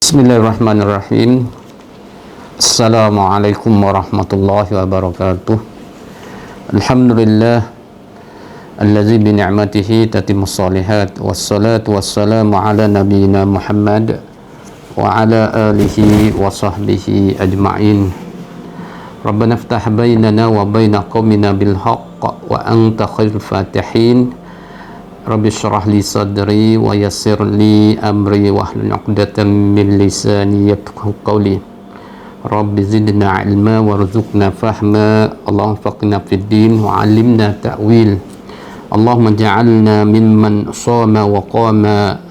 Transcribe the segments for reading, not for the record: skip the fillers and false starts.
Bismillahirrahmanirrahim. Assalamualaikum warahmatullahi wabarakatuh. Alhamdulillah allazi bi ni'matihi tatimmus shalihat, wassalatu wassalamu ala nabiyyina Muhammad wa ala alihi wa sahbihi ajma'in. Rabbana iftah bainana wa baina qaumina bil haqq wa anta khairul fatihin. Rabbi syrah li sadri wa yassir li amri wa hlul 'uqdatam min lisani yafqahu qawli. Rabbi zidna ilma warzuqna fahma. Allahumma faqihna fid din wa 'allimna ta'wil. Allahumma ja'alna mimman shama wa qama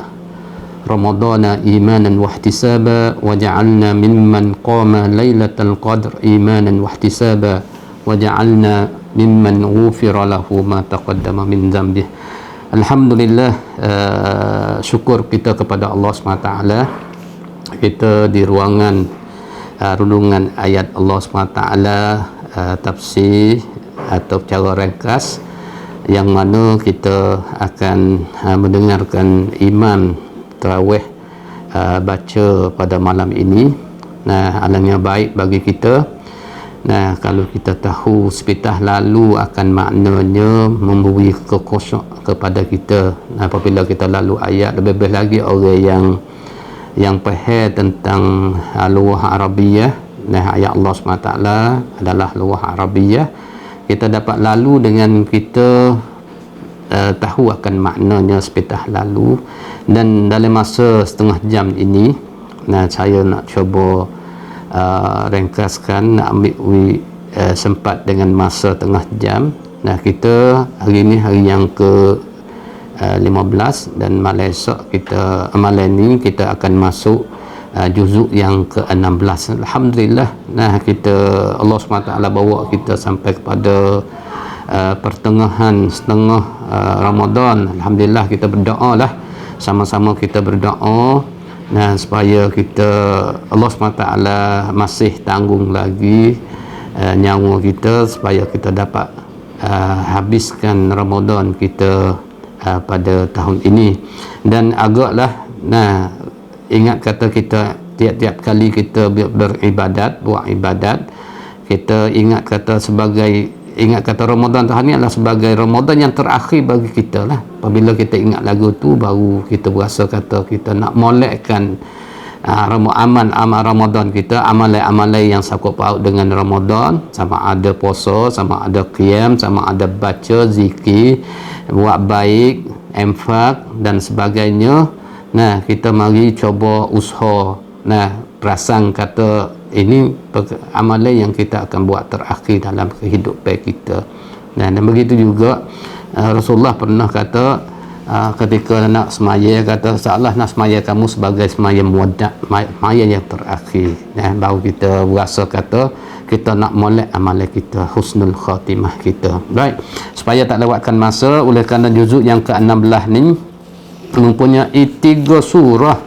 ramadana imanan wa ihtisaba wa ja'alna mimman qama lailatal qadr imanan wa ihtisaba wa ja'alna mimman ghufira lahu ma taqaddama min dhanbihi. Alhamdulillah, syukur kita kepada Allah SWT. Kita di ruangan renungan ayat Allah SWT, tafsir atau cara ringkas, yang mana kita akan mendengarkan imam tarawih baca pada malam ini. Nah, alangnya baik bagi kita. Nah, kalau kita tahu sepitah lalu akan maknanya memberi kekhusyuk kepada kita. Nah, apabila kita lalu ayat, lebih-lebih lagi orang yang faham tentang lughah Arabiyah. Nah, ayat Allah SWT adalah lughah Arabiyah. Kita dapat lalu dengan kita tahu akan maknanya sepitah lalu. Dan dalam masa setengah jam ini, nah, saya nak cuba ringkaskan, nak ambil sempat dengan masa tengah jam. Nah, kita hari ini hari yang ke 15 dan malam esok kita, malam ni kita akan masuk juzuk yang ke 16. Alhamdulillah. Nah, kita, Allah SWT bawa kita sampai kepada pertengahan setengah Ramadan. Alhamdulillah, kita berdoa lah, sama-sama kita berdoa. Nah, supaya kita, Allah SWT masih tanggung lagi nyawa kita, supaya kita dapat habiskan Ramadan kita pada tahun ini. Dan agaklah, nah, ingat kata kita tiap-tiap kali kita beribadat, buat ibadat, kita ingat kata Ramadan tahun ini adalah sebagai Ramadan yang terakhir bagi kita lah. Apabila kita ingat lagu tu, baru kita berasa kata kita nak molekkan amal Ramadan kita, amalan-amalan yang sangkut paut dengan Ramadan, sama ada puasa, sama ada qiyam, sama ada baca zikir, buat baik, infak dan sebagainya. Nah, kita mari cuba usaha. Nah, perasan kata ini amalan yang kita akan buat terakhir dalam kehidupan kita. Dan begitu juga Rasulullah pernah kata, ketika nak semaya, kata seolah nak semaya kamu sebagai semaya muwadda', semaya yang terakhir. Baru kita berasa kata kita nak molek amalan kita, husnul khatimah kita. Baik, supaya tak lewatkan masa, oleh kerana juzuk yang ke-16 ni mempunyai 3 surah.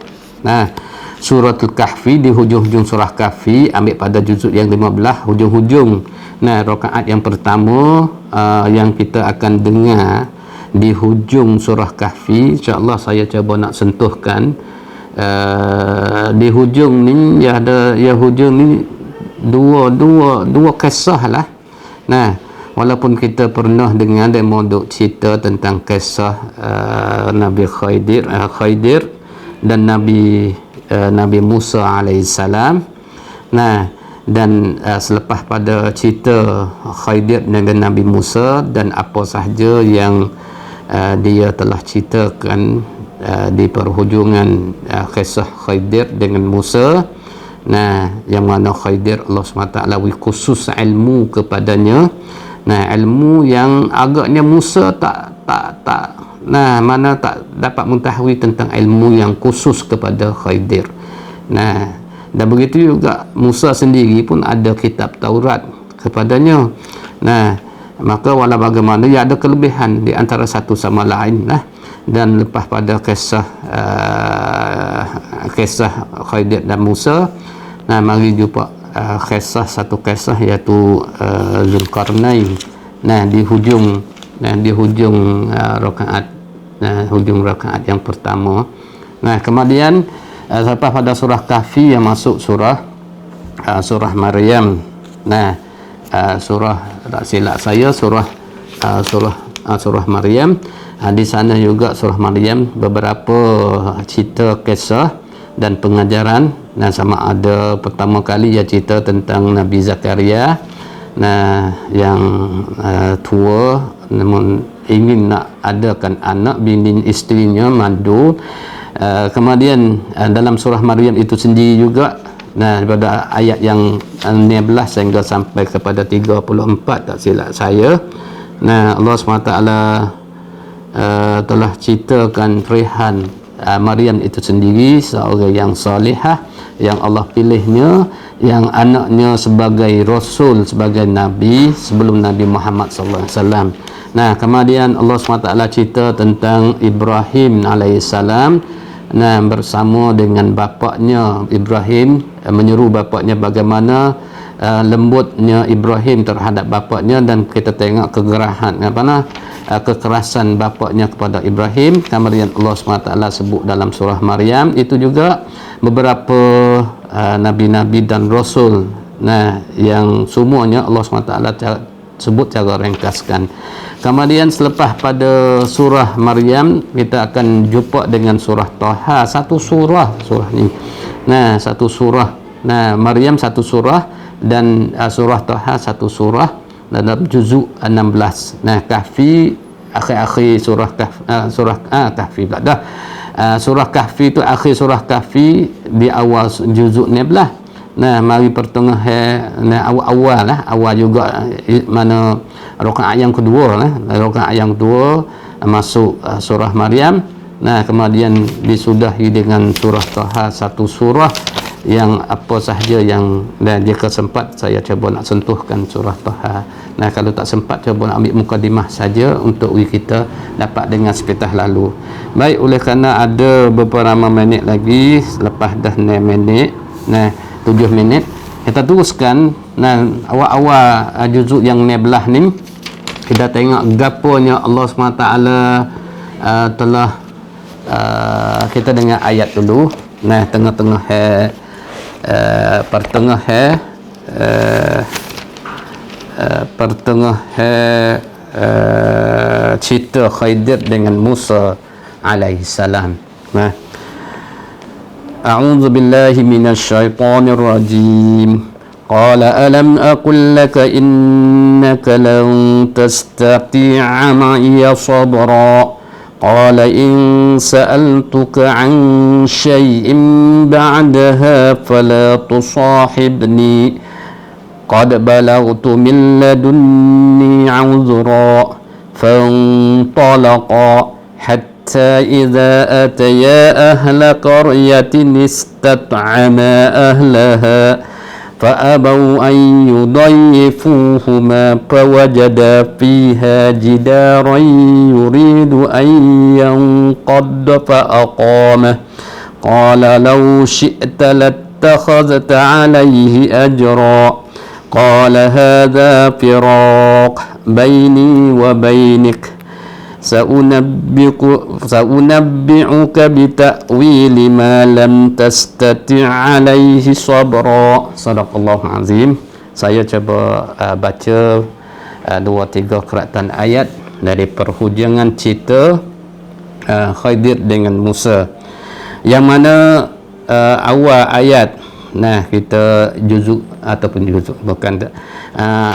Nah, Suratul Kahfi, di hujung-hujung surah Kahfi, ambil pada juzuk yang 15, hujung-hujung. Nah, rakaat yang pertama yang kita akan dengar di hujung surah Kahfi, insya-Allah saya cuba nak sentuhkan. Di hujung ni ada, hujung ni dua kisah lah. Nah, walaupun kita pernah dengar demo duk cerita tentang kisah Nabi Khidir dan Nabi Musa alaihissalam. Nah, dan selepas pada cerita Khidir dengan Nabi Musa dan apa sahaja yang dia telah ceritakan di perhujungan kisah Khidir dengan Musa. Nah, yang mana Khidir Allah SWT khusus ilmu kepadanya. Nah, ilmu yang agaknya Musa tak dapat mengetahui tentang ilmu yang khusus kepada Khidir. Nah, dan begitu juga Musa sendiri pun ada kitab Taurat kepadanya. Nah, maka walau bagaimana ia ada kelebihan di antara satu sama lain lah. Dan lepas pada kisah Khidir dan Musa, nah, mari jumpa satu kisah iaitu Zulkarnain. Nah, di hujung rakaat, hujung rakaat yang pertama. Nah, kemudian Selepas pada surah Kahfi yang masuk surah Maryam. Nah, surah, tak silap saya, surah Maryam. Di sana juga surah Maryam beberapa cerita kisah dan pengajaran. Nah, sama ada pertama kali ia cerita tentang Nabi Zakaria, nah, yang tua namun ingin nak adakan anak, bini isterinya mandul. Kemudian dalam surah Maryam itu sendiri juga, nah, pada ayat yang 16 sehingga sampai kepada 34 tak silap saya, nah, Allah SWT telah ceritakan rehan Maryam itu sendiri seorang yang salihah, yang Allah pilihnya, yang anaknya sebagai rasul, sebagai nabi sebelum Nabi Muhammad sallallahu alaihi wasallam. Nah, kemudian Allah SWT cerita tentang Ibrahim alaihissalam, nah, bersama dengan bapaknya Ibrahim, menyeru bapaknya bagaimana lembutnya Ibrahim terhadap bapaknya, dan kita tengok kegerahan kekerasan bapaknya kepada Ibrahim. Kemudian Allah SWT sebut dalam surah Maryam itu juga beberapa nabi-nabi dan rasul, nah, yang semuanya Allah SWT sebut cara ringkaskan. Kemudian selepas pada surah Maryam, kita akan jumpa dengan surah Taha, satu surah ni. Nah, satu surah. Nah, Maryam satu surah, dan surah Taha satu surah dalam juzuk 16. Nah, Kahfi akhir-akhir Kahfi pula dah. Surah Kahfi tu akhir surah Kahfi di awal juzuk 16. Nah, mari pertengahan, nah, awal juga mana rakaat yang kedua lah. Rakaat yang kedua masuk surah Maryam. Nah, kemudian disudahi dengan surah Taha, satu surah yang apa sahaja yang, dan jika sempat saya cuba nak sentuhkan surah Taha. Nah, kalau tak sempat cuba nak ambil mukadimah saja untuk kita dapat dengar sepatah lalu. Baik, oleh kerana ada beberapa minit lagi, lepas dah 6 minit, nah 7 minit, kita teruskan. Nah, awal-awal juzuk yang 16 ni kita tengok gaponya Allah SWT telah kita dengar ayat dulu. Nah, tengah-tengah cerita Khidir dengan Musa alaihissalam. Nah, a'udzu billahi minasyaitonir rajim. Qala alam aqul laka innaka lan tastati'a ma'iya sabra. Qala in sa'altuka 'an syai'in ba'daha fala tusahibni qad balaghtu min ladunni 'udhra. Fantalaqa hatta idza ataya ahla qaryatin istat'ama ahlaha فأبوا أن يضيفوهما فوجدا فيها جدارا يريد أن ينقض فأقامه قال لو شئت لاتخذت عليه أجرا قال هذا فراق بيني وبينك سأنبئك بتأويل ما لم تستطع عليه صبرا. Sadaqallahu azim. Saya cuba baca 2-3 keratan ayat dari perhujungan cerita Khidir dengan Musa, yang mana awal ayat, nah, kita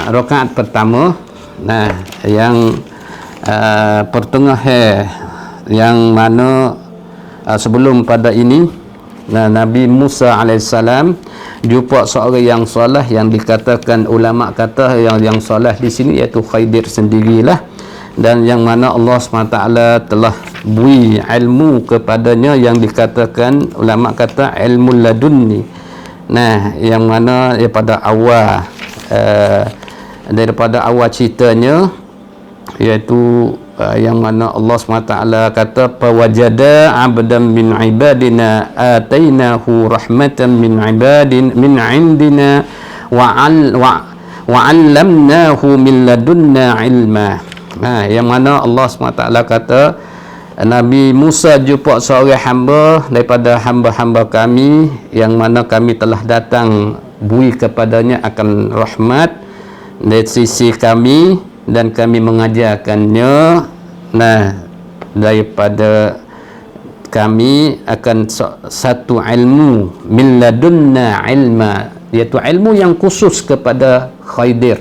rakaat pertama, nah, yang pertengahan, yang mana sebelum pada ini, nah, Nabi Musa alaihissalam jumpa seorang yang soleh, yang dikatakan ulama kata yang soleh di sini iaitu Khidir sendirilah, dan yang mana Allah SWT telah beri ilmu kepadanya yang dikatakan ulama kata ilmu ladunni. Nah, yang mana daripada awal ceritanya, iaitu yang mana Allah SWT kata fawajada 'abdan min ibadina atainahu rahmatan min indina wa 'allamnahu min ladunna ilma. Nah, yang mana Allah SWT kata Nabi Musa jumpa seorang hamba daripada hamba-hamba kami yang mana kami telah datang bui kepadanya akan rahmat dari sisi kami dan kami mengajarkannya daripada kami akan satu ilmu min ladunna ilma, iaitu ilmu yang khusus kepada Khidir.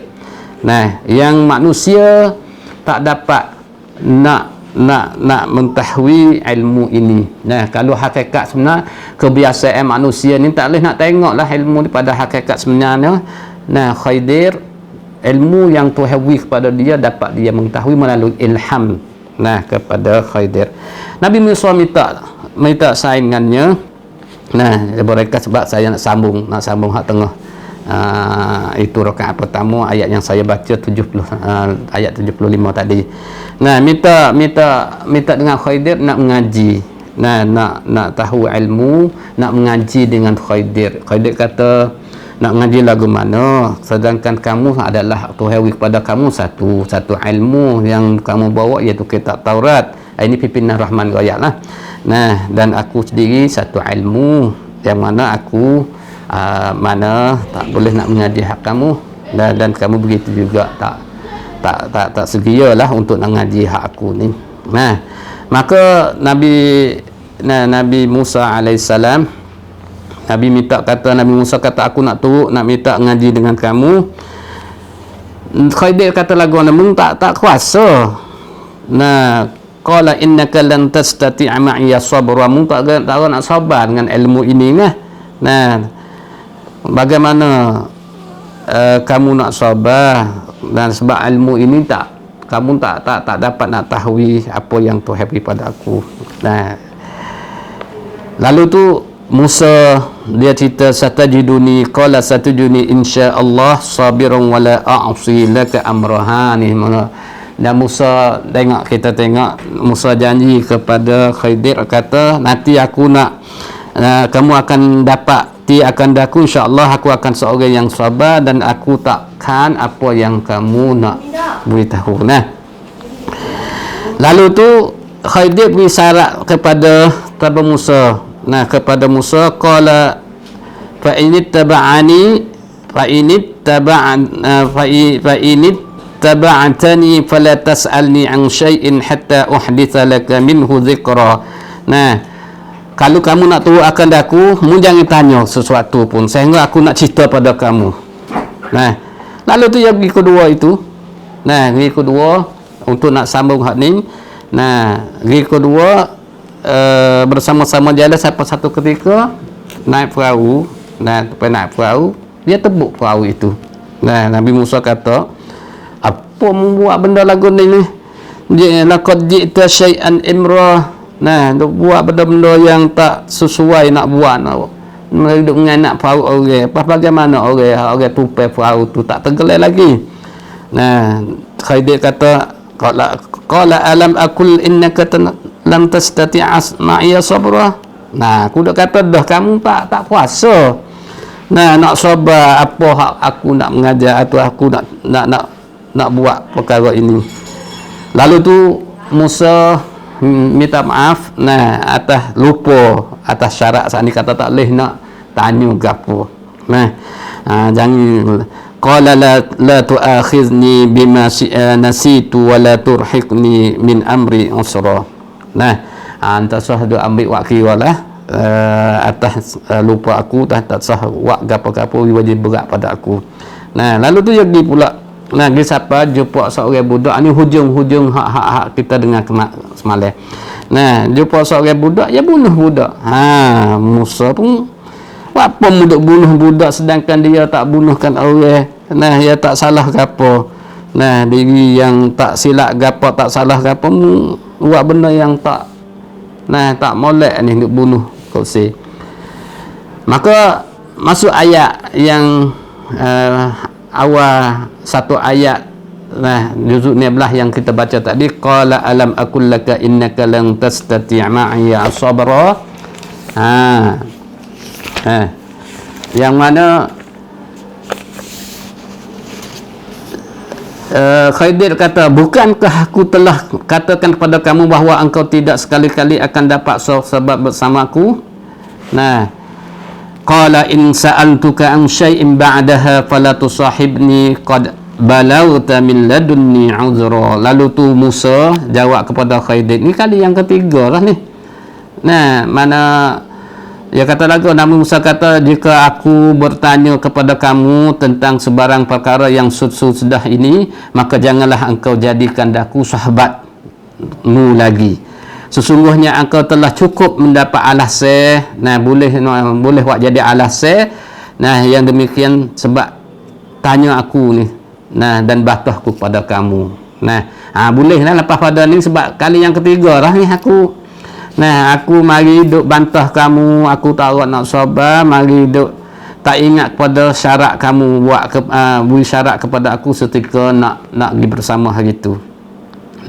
Yang manusia tak dapat nak mentahwi ilmu ini. Kalau hakikat sebenar, kebiasaan manusia ni tak boleh nak tengoklah ilmu ni pada hakikat sebenarnya. Khidir, ilmu yang Tuhan beri kepada dia dapat dia mengetahui melalui ilham kepada Khidir. Nabi Musa minta saingannya. Mereka sebab saya nak sambung hak tengah. Itu rakaat pertama ayat yang saya baca 70 ayat 75 tadi. Minta dengan Khidir nak mengaji. Nak tahu ilmu, nak mengaji dengan Khidir. Khidir kata nak mengaji lagu mana, sedangkan kamu adalah Tuhan kepada kamu satu ilmu yang kamu bawa, iaitu kitab Taurat. Ini pimpinan Rahman Ghayak lah. Dan aku sendiri satu ilmu yang mana aku mana tak boleh nak mengaji hak kamu, dan kamu begitu juga tak segialah untuk nak mengaji hak aku ni. Maka Nabi Musa alaihissalam, Nabi Musa kata aku nak turut nak minta mengaji dengan kamu. Khidir kata lagu mung tak kuasa. Qala innaka lan tastati'a ma'iya sabra, mung tak nak sabar dengan ilmu ini bagaimana kamu nak sabar, dan sebab ilmu ini kamu tak dapat nak tahui apa yang Tuhan beri pada aku. Lalu tu Musa dia cerita satajiduni insyaallah sabiran wala a'si laka amraha ni. Dan Musa kita tengok Musa janji kepada Khidir, kata nanti aku nak kamu akan dapat akan daku, insya-Allah aku akan seorang yang sabar dan aku takkan apa yang kamu nak beritahu. Lalu tu Khidir beri syarat kepada Musa. Kepada Musa, qala fa in taba'tani fala tas'alni an syai'in hatta uhditha laka minhu dhikra. Kalau kamu nak tahu akan aku, mu jangan tanya sesuatu pun sehingga aku nak cerita pada kamu. Lalu tu yang kedua itu. Yang kedua untuk nak sambung hak ni. Yang kedua bersama-sama jalan sampai satu ketika naik perahu. Naik perahu, dia tebuk perahu itu. Nabi Musa kata, apa membuat benda lagu ni? Laqad ji'ta syai'an imra. Buat benda-benda yang tak sesuai nak buat. Duduk menganak perahu orang. Bagaimana orang tupai perahu tu tak tenggelam lagi. Khidir kata, qala alam akul innaka lam tastati'a ma'iya sabra. Aku dah kata dah kamu tak puasa. Nak sabar apa hak aku nak mengajar atau aku nak buat perkara ini. Lalu tu Musa minta maaf atas lupa atas syarat saat ni, kata tak boleh nak tanya gapo. Jangan qala la tu'akhizni bima nasitu wa la turhiqni min amri usra. Antas sah do ambil wak kiralah atas lupa aku, tak sah wak gapo-gapo wajib berat pada aku. Lalu tu jadi pula dia siapa jumpa seorang budak ni, hujung hak kita dengar semalam. Jumpa seorang budak, ya bunuh budak. Musa pun apa mudak bunuh budak sedangkan dia tak bunuhkan orang. Dia tak salah gapo. Diri yang tak silap gapo, tak salah gapo, buat benda yang tak molek ni nak bunuh kursi. Maka masuk ayat yang awal satu ayat juzuk 16 yang kita baca tadi, qala alam aqul laka innaka lan tastati' ma'iya sabra. Yang mana Khadir kata, bukankah aku telah katakan kepada kamu bahawa engkau tidak sekali-kali akan dapat sebab bersamaku? Nah, qala in sa'altuka an syai'in ba'daha fala tusahibni qad balawta min ladunni uzra. Lalu tu Musa jawab kepada Khadir, ni kali yang ketiga lah ni. Nah, mana dia kata lagi, Nabi Musa kata, jika aku bertanya kepada kamu tentang sebarang perkara yang sudah ini, maka janganlah engkau jadikan aku sahabatmu lagi. Sesungguhnya engkau telah cukup mendapat alasan. Nah, boleh buat jadi alasan. Nah, yang demikian sebab tanya aku ni. Nah, dan batuhku pada kamu. Nah, bolehlah lepas pada ni sebab kali yang ketiga lah ni aku. Nah, aku mari duk bantah kamu, aku tak nak sabar, mari duk tak ingat kepada syarat kamu beri syarat kepada aku setika nak pergi bersama hari tu.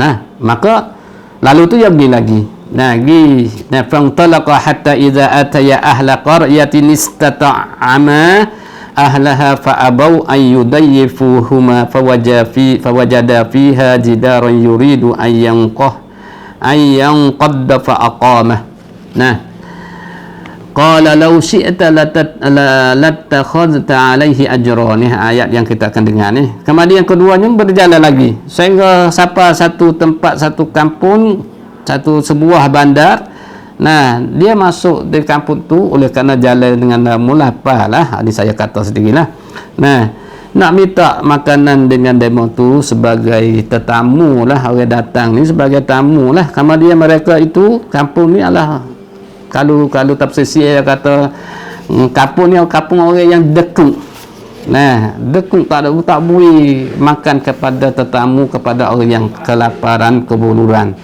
Nah, maka lalu tu dia pergi lagi. Nah, fantalaqa hatta idza ataya ahla qaryatin istata'ama ahlaha fa'abau an yudayyifuhuma fawajada fiha jidaran yuridu ayang qadda fa aqamah. Nah, qala law syi'ta latakhadhta alaihi ajra. Ni ayat yang kita akan dengar ni. Kemudian keduanya berjalan lagi sehingga sampai satu tempat, satu kampung, sebuah bandar. Nah, dia masuk di kampung tu oleh kerana jalan dengan mulapah lah. Ini saya kata sendirilah. Nah, nak minta makanan dengan demo tu sebagai tetamu lah, orang datang ni sebagai tamu lah. Kemudian mereka itu kampung ni adalah kalau tafsir dia kata kampung ni kampung orang yang dekung. Nah, dekung tak boleh makan kepada tetamu, kepada orang yang kelaparan, kebuluran.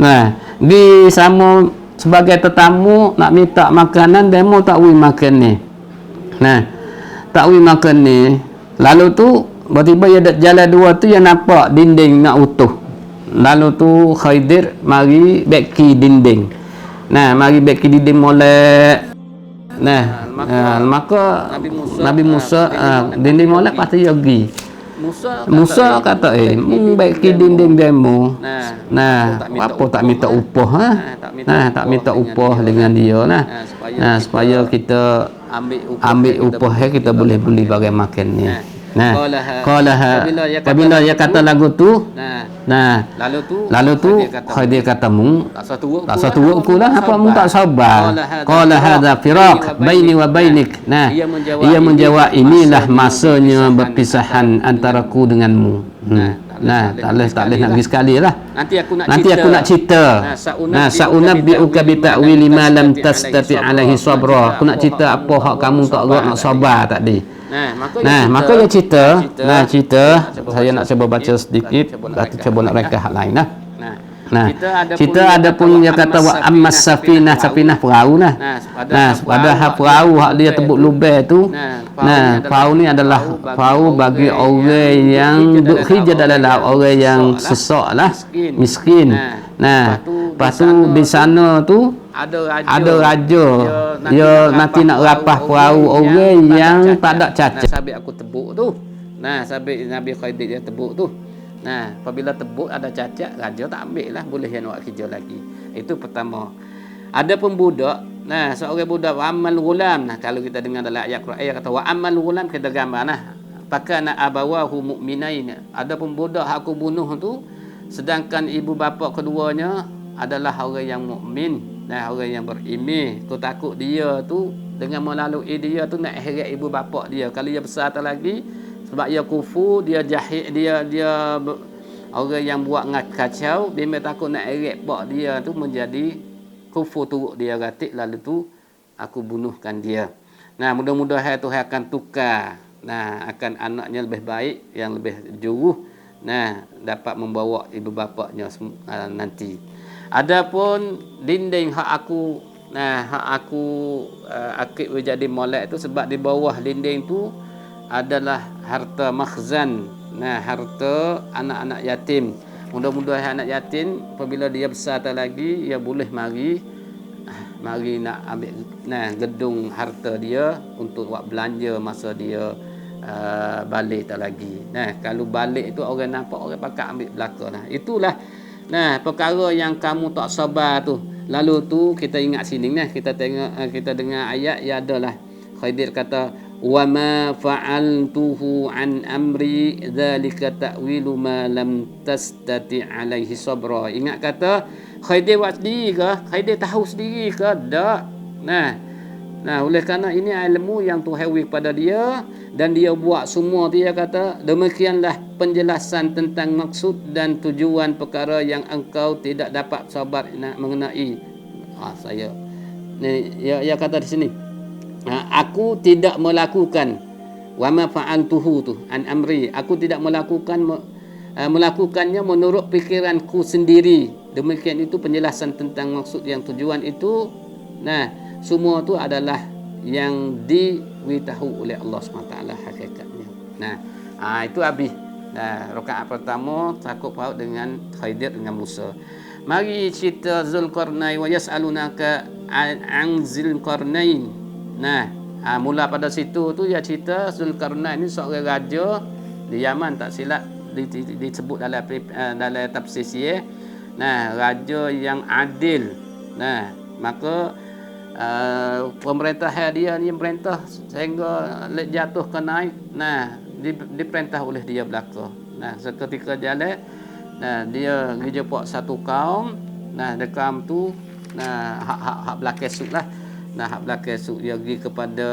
Nah, di sama sebagai tetamu nak minta makanan, demo tak boleh makan ni. Nah, tak boleh makan ni. Lalu tu tiba-tiba dia jalan dua tu yang nampak dinding nak utuh. Lalu tu Khadir mari beki dinding. Nah, mari beki dinding molek. Nah, maka Nabi Musa dinding molek pasti yogi. Musa kata beki dinding demo. Nah, apa tak minta upah ha? Nah, tak minta upah dengan dia nah. Nah, supaya kita ambil upah kita boleh beli bagai makan ni. Nah, qalaha apabila dia kata lagu tu, nah, lalu tu Khadir kata mung tak satu aku lah, apa mung tak sabar. Qala hadza firaq baini wa bainik. Nah, ia menjawab inilah masanya berpisahan antaraku denganmu. Nah, tak boleh nak pergi sekali lah. Nanti aku nak cerita. Nah, sa'unabbi'uka bi ta'wili ma lam tastati' alaihi sabra. Aku nak cerita apa hak kamu tak nak sabar tadi. Nah, maka dia cerita. Nah, cerita saya nak cuba baca sedikit, cuba nak reka hak lain lah. Nah, kita ada pun dia kata wa ammas safinah perahu nah. Nah, padahal perahu hak dia tebuk lubang tu. Nah, perahu ni adalah perahu bagi orang yang duk kerja dalam laut, orang yang sesak lah, miskin. Nah, lepas tu di sana tu ada raja dia nanti nak rapah perahu orang yang tak ada cacat. Sabit aku tebuk tu. Nah, sabit Nabi Khadir dia tebuk tu. Nah, apabila tebuk ada cacat, raja tak ambil lah, boleh yang buat kerja lagi. Itu pertama. Ada pun budak. Nah, seorang budak wa amal ghulam. Nah, kalau kita dengar dalam ayat Quran kata wa amal ghulam, kita gambar nah. Pakana abawahu mu'minain. Ada pun budak aku bunuh tu sedangkan ibu bapa keduanya adalah orang yang mukmin. Nah, orang yang beriman. Aku takut dia tu dengan melalui dia tu nak heret ibu bapa dia. Kalau dia besar tak lagi sebab dia kufu, dia jahil, dia orang yang buat kacau, dia takut nak heret pak dia tu menjadi kufu turut dia gatik, lalu tu aku bunuhkan dia. Nah, mudah-mudahan Tuhan akan tukar. Nah, akan anaknya lebih baik, yang lebih juruh. Nah, dapat membawa ibu bapaknya nanti. Adapun dinding hak aku, akib jadi molek tu sebab di bawah dinding tu adalah harta makhzan. Nah, harta anak-anak yatim. Mudah-mudahan anak yatim apabila dia besar tak lagi, dia boleh mari nak ambil gedung harta dia untuk buat belanja masa dia balik tak lagi. Nah, kalau balik itu orang nampak, orang pakat ambil belaka lah. Itulah perkara yang kamu tak sabar tu. Lalu tu kita ingat sini nah, kita tengok kita dengar ayat ya adalah Khidir kata wa ma fa'altuhu an amri dzalika ta'wilu ma lam tastati alaihi sabra. Ingat kata Khidir buat sendiri ke? Khidir tahu sendiri ke? Tak. Nah, oleh kerana ini ilmu yang Tuhan beri kepada dia dan dia buat semua, dia kata demikianlah penjelasan tentang maksud dan tujuan perkara yang engkau tidak dapat sabar nak mengenai. Saya ni ya kata di sini. Aku tidak melakukan wa ma fa'altuhu tu an amri. Aku tidak melakukannya menurut fikiranku sendiri. Demikian itu penjelasan tentang maksud yang tujuan itu. Nah, semua tu adalah yang diberitahu oleh Allah SWT hakikatnya. Nah, itu habis. Nah, rakaat pertama takut paut dengan Khidir dengan Musa. Mari cerita Zulkarnain wa yas'alunaka an Zulkarnain. Nah, mula pada situ tu dia cerita Zulkarnain ni seorang raja di Yaman, tak silap disebut dalam tafsir Syiah. Nah, raja yang adil. Nah, maka pemerintah dia ni perintah sehingga jatuh ke naik. Nah, diperintah oleh dia belaka. Nah, seketika jalan, nah dia pergi jumpa satu kaum. Nah, dia kaum tu hak belakang esok lah. Nah, hak belakang esok dia pergi kepada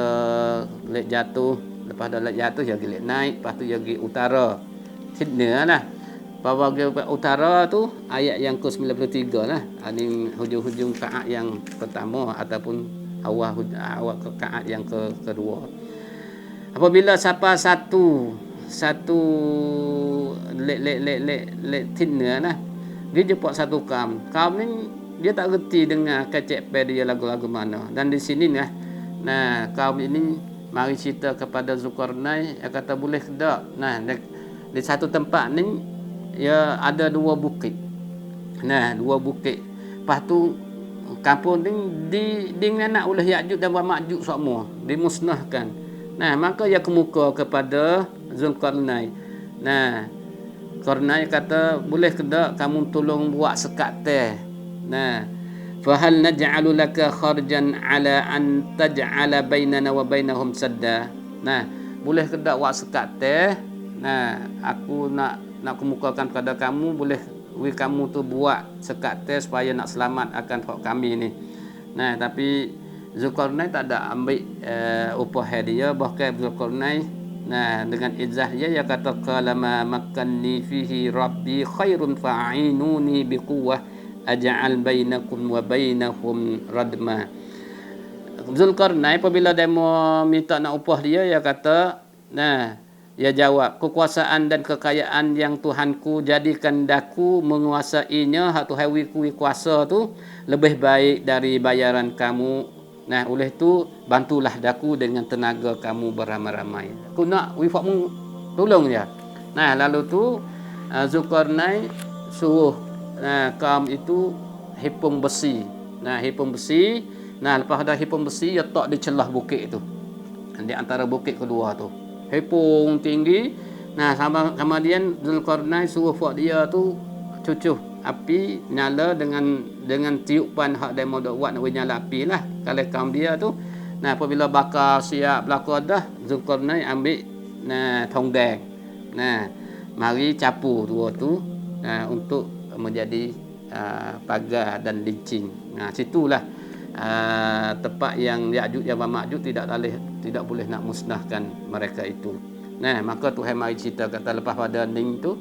lek jatuh. Lepas dah lek jatuh dia pergi lek naik, lepas tu dia pergi utara. Sydney lah. Bahawa utara tu ayat yang ke-93 lah. Ini hujung-hujung kaat yang pertama ataupun awal kaat yang kedua. Apabila siapa satu lek tinna lah, dia jumpa satu kaum ni dia tak reti dengar kecek dia lagu-lagu mana. Dan di sini lah, nah kaum ini mari cerita kepada Zulkarnain, dia kata boleh tak. Nah, di satu tempat ni ya ada dua bukit. Nah, dua bukit. Lepas tu kampung ni dinganak oleh Ya'juj dan Ma'juj semua, dimusnahkan. Nah, maka ia kemuka kepada Zulkarnain. Nah, Qarnain kata, boleh ke tak kamu tolong buat sekat teh. Nah, fa hal naj'alu laka kharjan ala an taj'ala bainana wa bainahum sadda. Nah, boleh ke tak buat sekat teh. Nah, aku nak kemukakan kepada kamu, boleh kamu tu buat sekat teh supaya nak selamat akan hak kami ni. Nah, tapi Zulkarnain tak ada ambil upah dia. Bahkan Zulkarnain dengan izah dia kata qala ma makkanni fihi rabbi khairun fa'inuni biquwwah aj'al bainakum wa bainahum radma. Zulkarnain apabila dia minta nak upah dia kata, dia jawab, kekuasaan dan kekayaan yang Tuhanku jadikan daku menguasainya, hak Tuhan wikui kuasa tu lebih baik dari bayaran kamu. Nah, oleh tu bantulah daku dengan tenaga kamu beramai-ramai. Aku nak wifakmu tolong dia. Nah, lalu tu Zulkarnain suruh kaum itu hipung besi. Nah, hipung besi. Nah, lepas dah hipung besi, dia tak di celah bukit tu. Di antara bukit kedua tu. Hipung tinggi. Nah, kemudian Zulkarnain suruh buat dia tu cucuh api nyala dengan tiupan hak dia mau buat nak nyala api lah kalau kaum dia tu. Nah, apabila bakar siap belaka dah, Zulkarnain ambil tongdeng. Nah, mari capu dua tu untuk menjadi pagar dan lincing. Nah, situlah tempat yang Ya'juj dan Ma'juj tidak boleh nak musnahkan mereka itu. Nah, maka Tuhan mari cerita kata lepas pada ning tu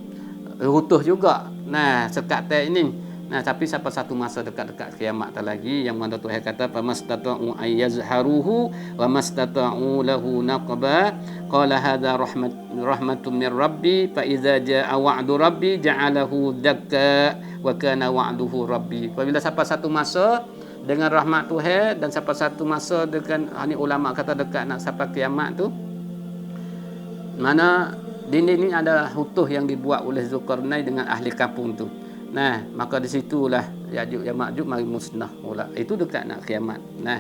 runtuh juga. Nah, sekat teh ini. Nah, tapi sampai satu masa dekat-dekat kiamat tak lagi yang mana Tuhan kata famastata'u ayyazharuhu wa mastata'u lahu naqba qala hadza rahmatun min rabbi fa idza jaa wa'du rabbi ja'alahu dakka wa kana wa'duhu rabbi. Apabila sampai satu masa dengan rahmat Tuhan dan sampai satu masa dengan ni ulama kata dekat nak sampai kiamat tu, mana dinding ni ada hutuh yang dibuat oleh Zulkarnain dengan ahli kampung tu. Nah, maka di situlah Ya'juj dan Ma'juj mari musnah pula. Itu dekat nak kiamat. Nah,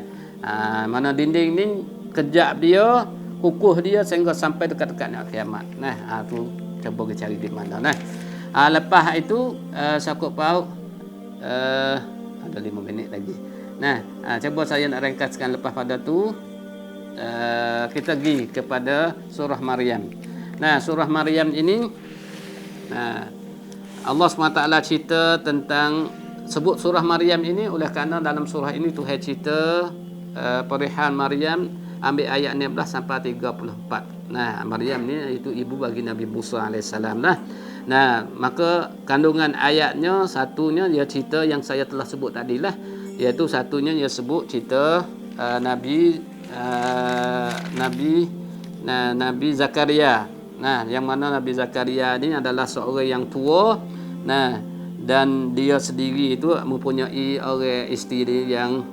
mana dinding ni kejap dia kukuh dia sehingga sampai dekat-dekat nak kiamat. Nah, tu cuba kita cari di mana. Nah, lepas itu Sakut Paut ada 5 minit lagi. Nah, cuba saya nak ringkaskan lepas pada tu kita pergi kepada surah Maryam. Nah, surah Maryam ini Allah SWT cerita tentang sebut surah Maryam ini oleh kerana dalam surah ini Tuhan cerita perihal Maryam ambil ayat 16 sampai 34. Nah, Maryam ni itu ibu bagi Nabi Musa AS. Nah, maka kandungan ayatnya satunya dia cerita yang saya telah sebut tadilah, iaitu satunya dia sebut cerita Nabi Zakaria. Nah, yang mana Nabi Zakaria ni adalah seorang yang tua. Nah, dan dia sendiri itu mempunyai orang isteri yang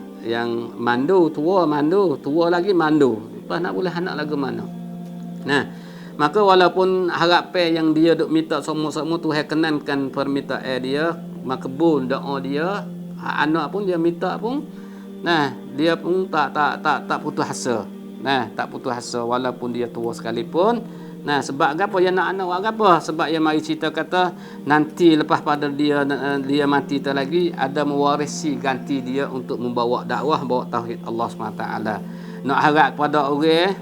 tua lagi mandu. Lepas nak boleh anak lagi mana. Nah, maka walaupun harapan yang dia duk minta semua-semua Tuhan kenankan permintaan dia, makbul doa dia, anak pun dia minta pun, nah, dia pun tak putus asa. Nah, tak putus asa walaupun dia tua sekalipun. Nah, sebab apa dia nak anak buat apa? Sebab dia mari cerita kata nanti lepas pada dia mati tu lagi ada mewarisi ganti dia untuk membawa dakwah, bawa tauhid Allah SWT. Nak harap kepada orang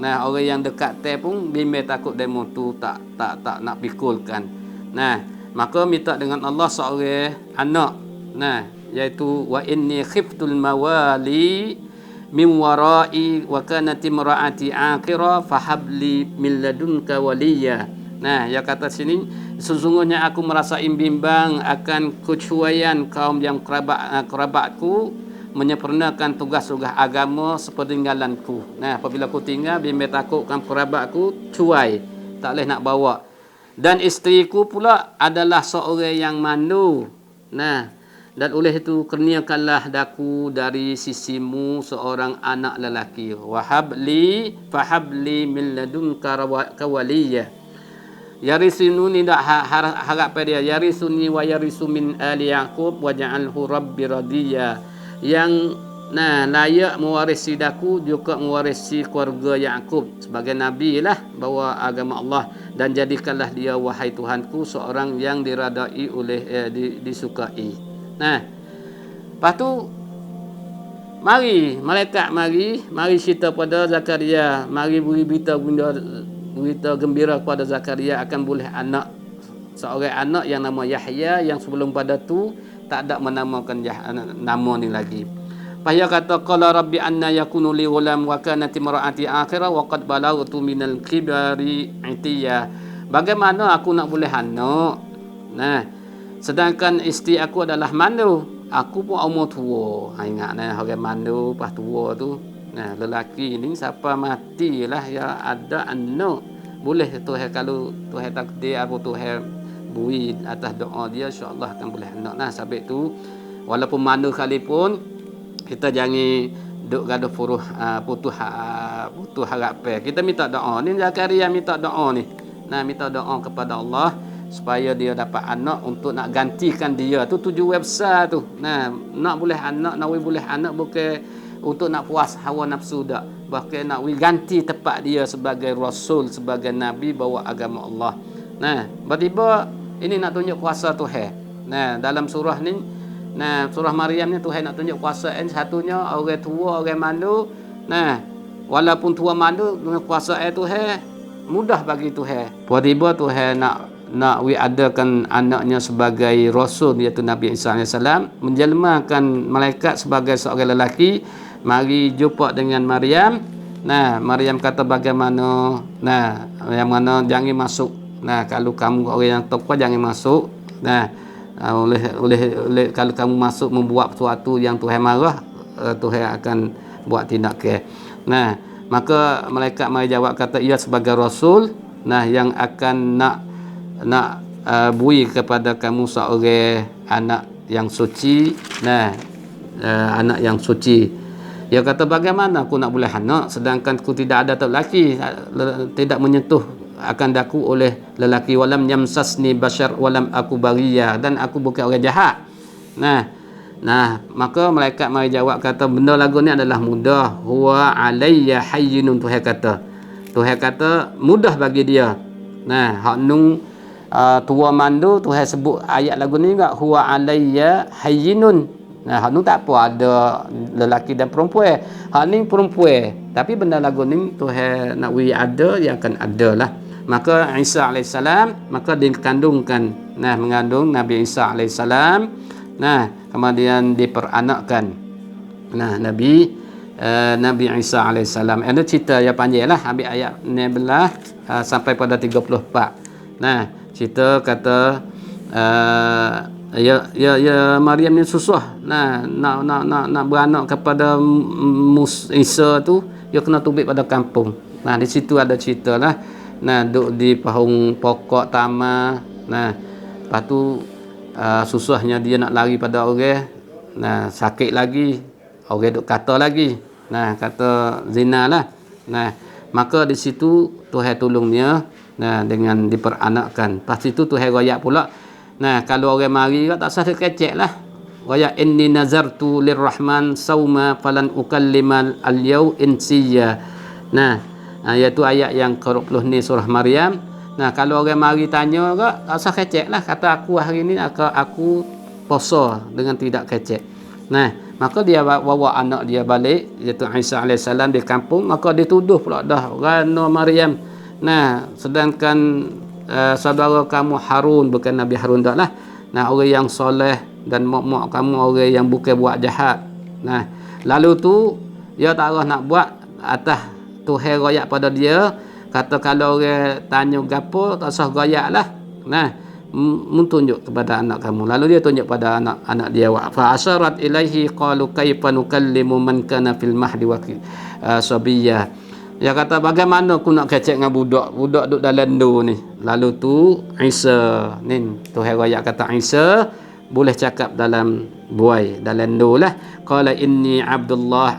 orang yang dekat pun bimbang takut demo tu tak nak pikulkan. Nah, maka minta dengan Allah seorang anak. Nah, iaitu wa inni khiftul mawali min warai wa kanat imraati aqira fahabli min ladunka waliya. Nah, dia kata sini sesungguhnya aku merasa bimbang akan kecuaian kaum yang kerabatku menyempurnakan tugas-tugas agama sepeninggalanku. Nah, apabila aku tinggal bimbang takutkan kerabatku cuai, tak boleh nak bawa. Dan isteriku pula adalah seorang yang mandu. Nah, dan oleh itu kurniakanlah daku dari sisimu seorang anak lelaki. Fahabli min ladunka waliya. Yarisuni dak harap pada dia. Yarisuni wa yarisu min ali Yaqub waj'alhu rabbi radiya. Yang layak mewarisi daku juga mewarisi keluarga Yaqub sebagai nabi lah bawa agama Allah, dan jadikanlah dia wahai Tuhanku seorang yang diradai oleh disukai. Nah, lepas tu malaikat mari cerita pada Zakaria, mari beri berita gembira kepada Zakaria akan boleh anak, seorang anak yang nama Yahya, yang sebelum pada tu tak ada menamakan nama ni lagi. Paya kata qala rabbi anna yakunu li ghulam wa kanat imraati akhira wa qad balagtu minal kibari itiya. Bagaimana aku nak boleh anak? Nah, sedangkan isteri aku adalah mandu. Aku pun umur tua. Ingat orang mandu pas tua tu. Nah, lelaki ni siapa matilah ya ada anak. Boleh Tuhan, kalau Tuhan takdir aku Tuhan bui atas doa dia, insya-Allah akan boleh anak. Nah, sebab tu walaupun mandu sekalipun kita jangan duk gaduh putus harapan. Kita minta doa. Ni Zakaria minta doa ni. Nah, minta doa kepada Allah supaya dia dapat anak untuk nak gantikan dia. Tu tujuan besar tu. Nah, nak boleh anak, nak boleh anak bukan untuk nak puas hawa nafsu dak. Bahkan nak ganti tempat dia sebagai rasul, sebagai nabi bawa agama Allah. Nah, tiba-tiba ini nak tunjuk kuasa Tuhan. Nah, dalam surah ni, surah Maryam ni Tuhan nak tunjuk kuasa satunya orang tua, orang mandu. Nah, walaupun tua mandu dengan kuasa Tuhan mudah bagi Tuhan. Tiba-tiba Tuhan nak adakan anaknya sebagai rasul, iaitu Nabi Isa AS, menjelmakan malaikat sebagai seorang lelaki, mari jumpa dengan Maryam. Nah, Maryam kata bagaimana? Nah, yang mana jangan masuk. Nah, kalau kamu orang yang takwa jangan masuk. Nah, oleh kalau kamu masuk membuat sesuatu yang Tuhan marah, Tuhan akan buat tindakan. Nah, maka malaikat mari jawab kata ia sebagai rasul, nah, yang akan nak bui kepada kamu seorang anak yang suci. Nah, anak yang suci. Dia kata bagaimana aku nak boleh anak sedangkan aku tidak ada lelaki, tidak menyentuh akan daku oleh lelaki, walam yamsasni bashar walam aku baghiya, dan aku bukan orang jahat. Nah, Nah, maka malaikat mari jawab kata benda lagu ni adalah mudah. Huwa alayya hayyinun, Tuhan kata. Tuhan kata mudah bagi dia. Nah, hak nung tua mandu Tuhan sebut ayat lagu ni juga huwa alayya hayyinun. Nah, hak nung tak apa ada lelaki dan perempuan. Hak ni perempuan. Tapi benda lagu ni Tuhan nak wi ada, yang akan ada lah. Maka Isa alaihissalam maka dikandungkan. Nah, mengandung Nabi Isa alaihissalam. Nah, kemudian diperanakkan. Nah, Nabi Isa alaihissalam. Ada cerita yang panjang lah. Ambil ayat 16 sampai pada 34. Nah, cerita kata ya Maryam ni susah. Nah, nak beranak kepada Isa tu, dia kena tubik pada kampung. Nah, di situ ada cerita lah. Nah, duduk di pahung pokok tamar. Nah, lepas tu susahnya dia nak lari pada orang. Nah, sakit lagi. Orang duk kata lagi. Nah, kata zina lah. Nah, maka di situ Tuhan tolong dia. Nah, dengan diperanakkan. Lepas itu Tuhan royak pula. Nah, kalau orang mari tak usah kecek lah. Royak inni nazartu lirrahman sauma falan ukallimal al-yaw insiya. Nah, iaitu ayat yang ke-20 ni surah Maryam. Nah, kalau orang mari tanya ke, tak usah kecek lah. Kata aku hari ni aku puasa dengan tidak kecek. Nah, maka dia bawa anak dia balik, iaitu Isa alaihissalam di kampung. Maka dituduh pula dah rana Maryam. Nah, sedangkan saudara kamu Harun, bukan Nabi Harun dah lah. Nah, orang yang soleh, dan mak kamu orang yang bukan buat jahat. Nah, lalu tu dia tak arah nak buat atas Tuhan royak pada dia. Kata kalau orang tanya gapo tak usah royak lah. Nah, tunjuk kepada anak kamu. Lalu dia tunjuk pada anak dia. Fa asyarat ilaihi qalu kaifa nukallimu man kana fil mahdi wa sabiyya. Dia kata bagaimana aku nak kecek dengan budak duduk dalam lendu ni. Lalu tu Isa ni Tuhan royak kata Isa boleh cakap dalam buai, dalam lendu lah. Qala inni Abdullah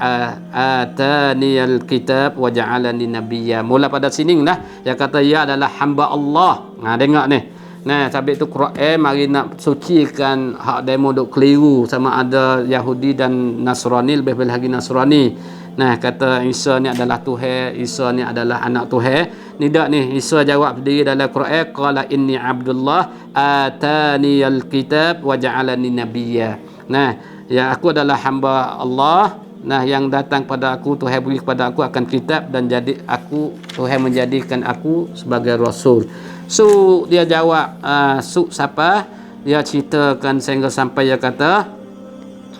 atani alkitab wa ja'alani nabiyya. Mula pada sini lah dia kata ia adalah hamba Allah. Nah, tengok ni. Nah, sabit tu Quran mari nak sucikan hak demo duk keliru sama ada Yahudi dan Nasrani, lebih lagi Nasrani. Nah, kata Isa ni adalah Tuhan, Isa ni adalah anak Tuhan. Ni tak ni, Isa jawab sendiri dalam Quran, qala inni Abdullah atani alkitab wa ja'alani nabiyya. Nah, ya aku adalah hamba Allah. Nah, yang datang pada aku, Tuhan beri kepada aku akan kitab, dan jadi aku, Tuhan menjadikan aku sebagai rasul. So dia jawab siapa? Dia ceritakan sehingga sampai dia kata,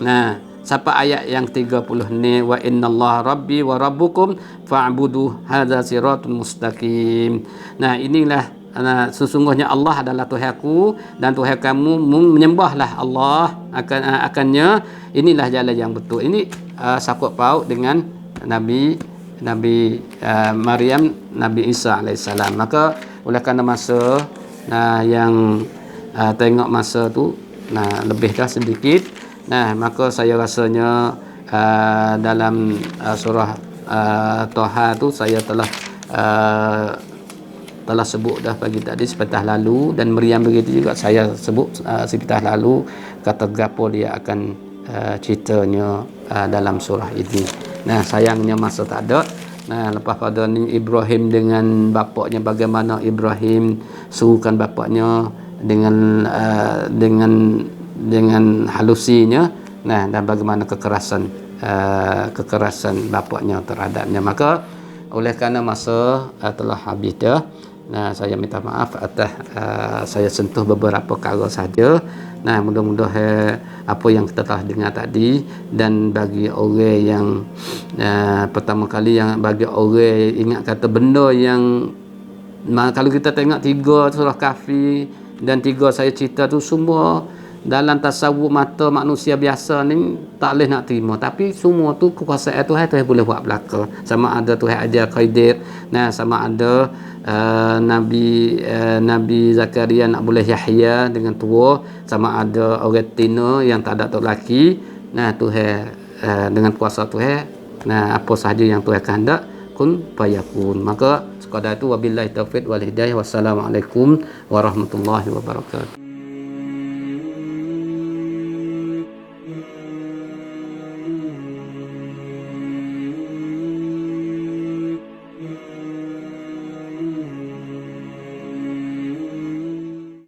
nah, sampai ayat yang 30 ni, wa innallaha rabbi wa rabbukum fa'budu hadza siratul mustaqim. Nah, inilah sesungguhnya Allah adalah Tuhanku dan Tuhan kamu, menyembahlah Allah akannya, inilah jalan yang betul. Ini sakut paut dengan Nabi Maryam, Nabi Isa alaihissalam. Maka oleh kerana masa yang tengok masa tu lebih dah sedikit. Nah, maka saya rasanya dalam surah Toha tu saya telah sebut dah pagi tadi sepatah lalu, dan Maryam begitu juga saya sebut sepatah lalu kata gapo dia akan ceritanya dalam surah ini. Nah, sayangnya masa tak ada. Nah, lepas pada ni Ibrahim dengan bapaknya, bagaimana Ibrahim suruhkan bapaknya dengan halusinya. Nah, dan bagaimana kekerasan bapaknya terhadapnya. Maka oleh kerana masa telah habis dah. Nah, saya minta maaf atas saya sentuh beberapa perkara saja. Nah, mudah-mudahan apa yang kita telah dengar tadi, dan bagi orang yang pertama kali, yang bagi orang ingat kata benda yang kalau kita tengok 3 surah Kahfi dan 3 saya cerita tu semua dalam tasawuf mata manusia biasa ni tak boleh nak terima, tapi semua tu kekuasaan Tuhan boleh buat belaka. Sama ada Tuhan ajar Khadir, nah, sama ada Nabi Zakaria nak boleh Yahya dengan tua, sama ada orang tina yang tak ada anak lelaki. Nah, Tuhan dengan kuasa Tuhan, nah, apa sahaja yang Tuhan kehendak kun fayakun. Maka sekadar itu, wabillahi taufiq wal hidayah. Wassalamualaikum warahmatullahi wabarakatuh.